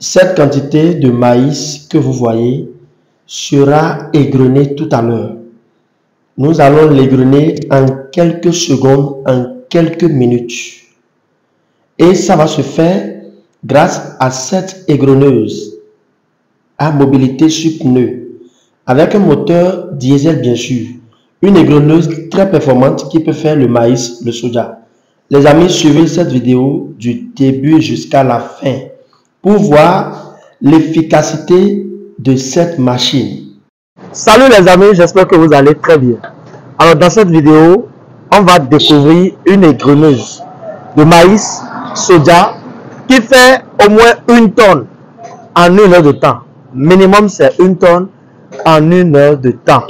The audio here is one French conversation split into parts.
Cette quantité de maïs que vous voyez sera égrenée tout à l'heure. Nous allons l'égrener en quelques secondes, en quelques minutes. Et ça va se faire grâce à cette égreneuse à mobilité sur pneu, avec un moteur diesel bien sûr. Une égreneuse très performante qui peut faire le maïs, le soja. Les amis, suivez cette vidéo du début jusqu'à la fin pour voir l'efficacité de cette machine. Salut les amis, j'espère que vous allez très bien. Alors dans cette vidéo, on va découvrir une égreneuse de maïs soja qui fait au moins 1 tonne en 1 heure de temps. Minimum c'est 1 tonne en 1 heure de temps.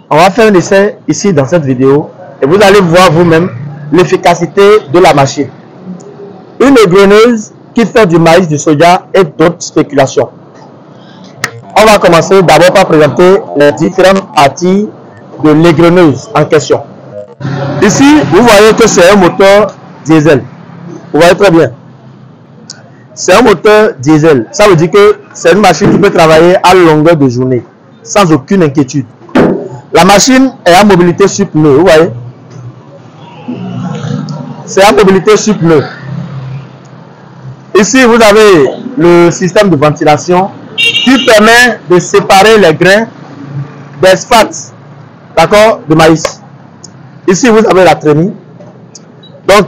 On va faire un essai ici dans cette vidéo et vous allez voir vous-même l'efficacité de la machine. Une égreneuse qui fait du maïs, du soja et d'autres spéculations. On va commencer d'abord par présenter les différentes parties de l'égreneuse en question. Ici, vous voyez que c'est un moteur diesel. Vous voyez très bien. C'est un moteur diesel. Ça veut dire que c'est une machine qui peut travailler à longueur de journée, sans aucune inquiétude. La machine est à mobilité sur pneu, vous voyez. C'est à mobilité sur pneu. Ici, vous avez le système de ventilation qui permet de séparer les grains des sphates, d'accord, de maïs. Ici, vous avez la trémie. Donc,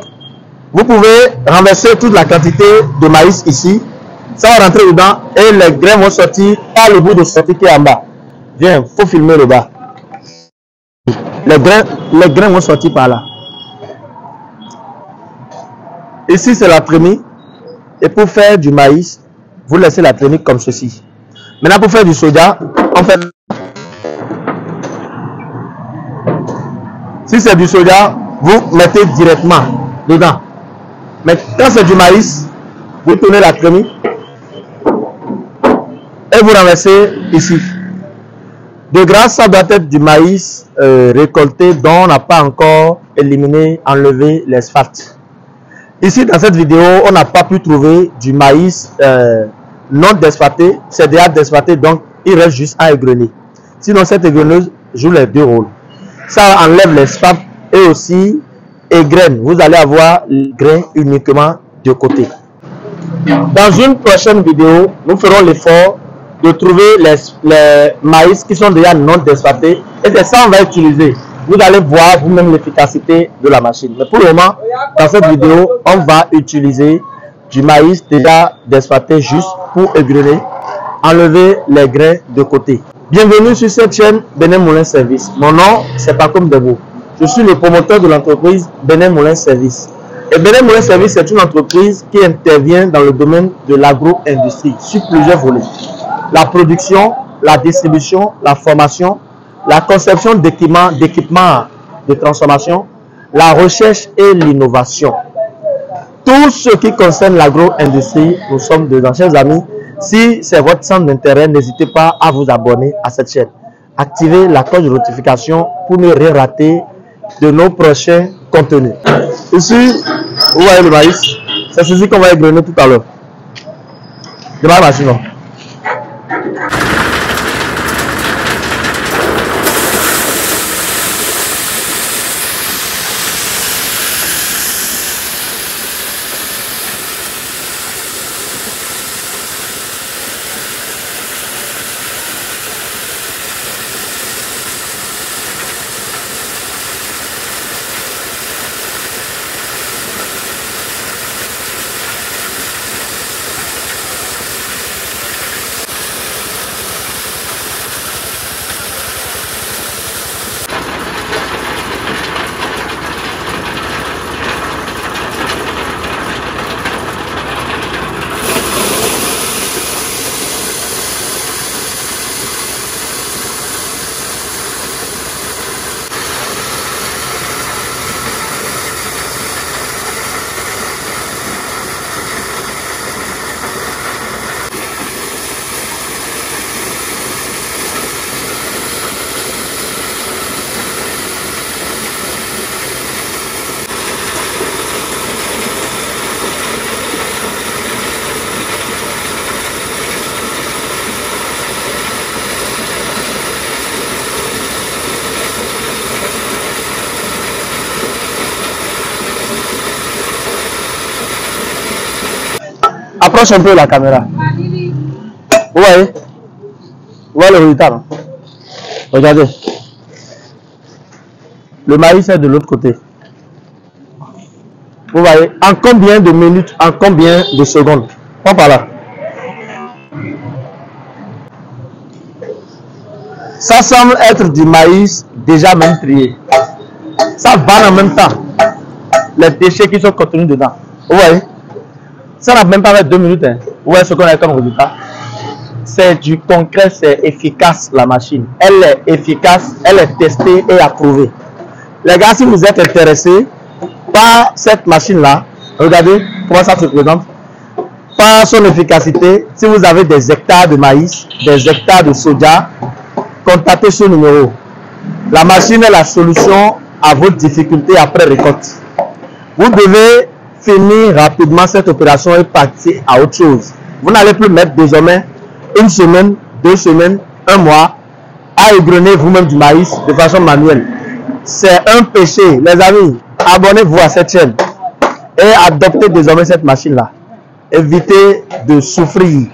vous pouvez renverser toute la quantité de maïs ici. Ça va rentrer dedans et les grains vont sortir par le bout de sortie qui est en bas. Viens, il faut filmer le bas. Les grains vont sortir par là. Ici, c'est la trémie. Et pour faire du maïs, vous laissez la trémie comme ceci. Maintenant, pour faire du soja, on fait... Si c'est du soja, vous mettez directement dedans. Mais quand c'est du maïs, vous tournez la trémie et vous renversez ici. De grâce, ça doit être du maïs récolté dont on n'a pas encore éliminé, enlevé les sphates. Ici, dans cette vidéo, on n'a pas pu trouver du maïs non desphaté. C'est déjà desphaté, donc il reste juste à égrener. Sinon, cette égreneuse joue les deux rôles. Ça enlève les sphates et aussi égrène. Vous allez avoir les grains uniquement de côté. Dans une prochaine vidéo, nous ferons l'effort de trouver les maïs qui sont déjà non desphatés. Et c'est ça qu'on va utiliser. Vous allez voir vous-même l'efficacité de la machine. Mais pour le moment, dans cette vidéo, on va utiliser du maïs déjà desphaté juste pour égrener, enlever les grains de côté. Bienvenue sur cette chaîne Benin Moulin Service. Mon nom, c'est Pacome Debo. Je suis le promoteur de l'entreprise Benin Moulin Service. Et Benin Moulin Service, c'est une entreprise qui intervient dans le domaine de l'agro-industrie sur plusieurs volets. La production, la distribution, la formation, la conception d'équipements de transformation, la recherche et l'innovation. Tout ce qui concerne l'agro-industrie, nous sommes dedans. Chers amis, si c'est votre centre d'intérêt, n'hésitez pas à vous abonner à cette chaîne. Activez la cloche de notification pour ne rien rater de nos prochains contenus. Ici, vous voyez le maïs. C'est ceci qu'on va égrener tout à l'heure. De ma machine. Approche un peu la caméra. Vous voyez? Vous voyez le résultat, non? Regardez. Le maïs est de l'autre côté. Vous voyez? En combien de minutes, en combien de secondes? Prends par là. Ça semble être du maïs déjà même trié. Ça va en même temps. Les déchets qui sont contenus dedans. Vous voyez? Ça n'a même pas fait 2 minutes. Hein. Vous voyez ce qu'on a comme résultat? C'est du concret, c'est efficace la machine. Elle est efficace, elle est testée et approuvée. Les gars, si vous êtes intéressés par cette machine-là, regardez comment ça se présente. Par son efficacité, si vous avez des hectares de maïs, des hectares de soja, contactez ce numéro. La machine est la solution à vos difficultés après récolte. Vous devez finir rapidement cette opération et partir à autre chose. Vous n'allez plus mettre désormais 1 semaine, 2 semaines, 1 mois à égrener vous-même du maïs de façon manuelle. C'est un péché. Les amis, abonnez-vous à cette chaîne et adoptez désormais cette machine-là. Évitez de souffrir.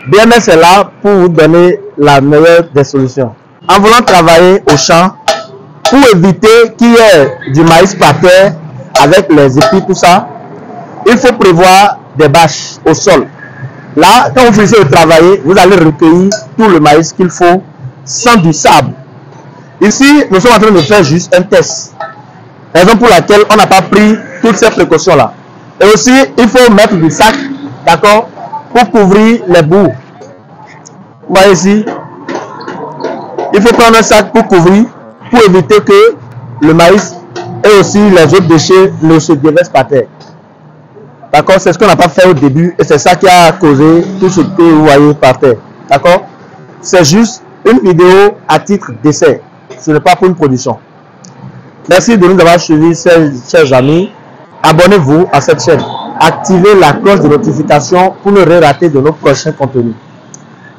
BMS est là pour vous donner la meilleure des solutions. En voulant travailler au champ, pour éviter qu'il y ait du maïs par terre avec les épis, tout ça, il faut prévoir des bâches au sol. Là, quand vous finissez de travailler, vous allez recueillir tout le maïs qu'il faut sans du sable. Ici, nous sommes en train de faire juste un test. Raison pour laquelle on n'a pas pris toutes ces précautions-là. Et aussi, il faut mettre du sac, d'accord, pour couvrir les bouts. Vous voyez ici, il faut prendre un sac pour couvrir, pour éviter que le maïs et aussi les autres déchets ne se déversent par terre. D'accord, c'est ce qu'on n'a pas fait au début et c'est ça qui a causé tout ce que vous voyez par terre. D'accord, c'est juste une vidéo à titre d'essai. Ce n'est pas pour une production. Merci de nous avoir suivis, chers amis. Abonnez-vous à cette chaîne. Activez la cloche de notification pour ne rien rater de nos prochains contenus.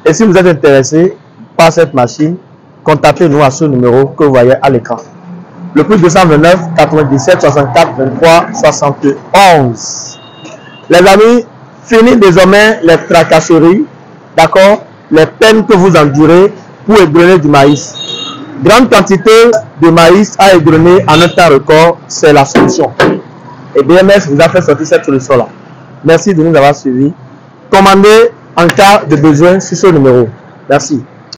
Et si vous êtes intéressé par cette machine, contactez-nous à ce numéro que vous voyez à l'écran. Le plus 229 97 64 23 71. Les amis, fini désormais les tracasseries, d'accord, les peines que vous endurez pour égrener du maïs. Grande quantité de maïs à égrener en un temps record, c'est la solution. Et BMS vous a fait sortir cette solution-là. Merci de nous avoir suivis. Commandez en cas de besoin sur ce numéro. Merci.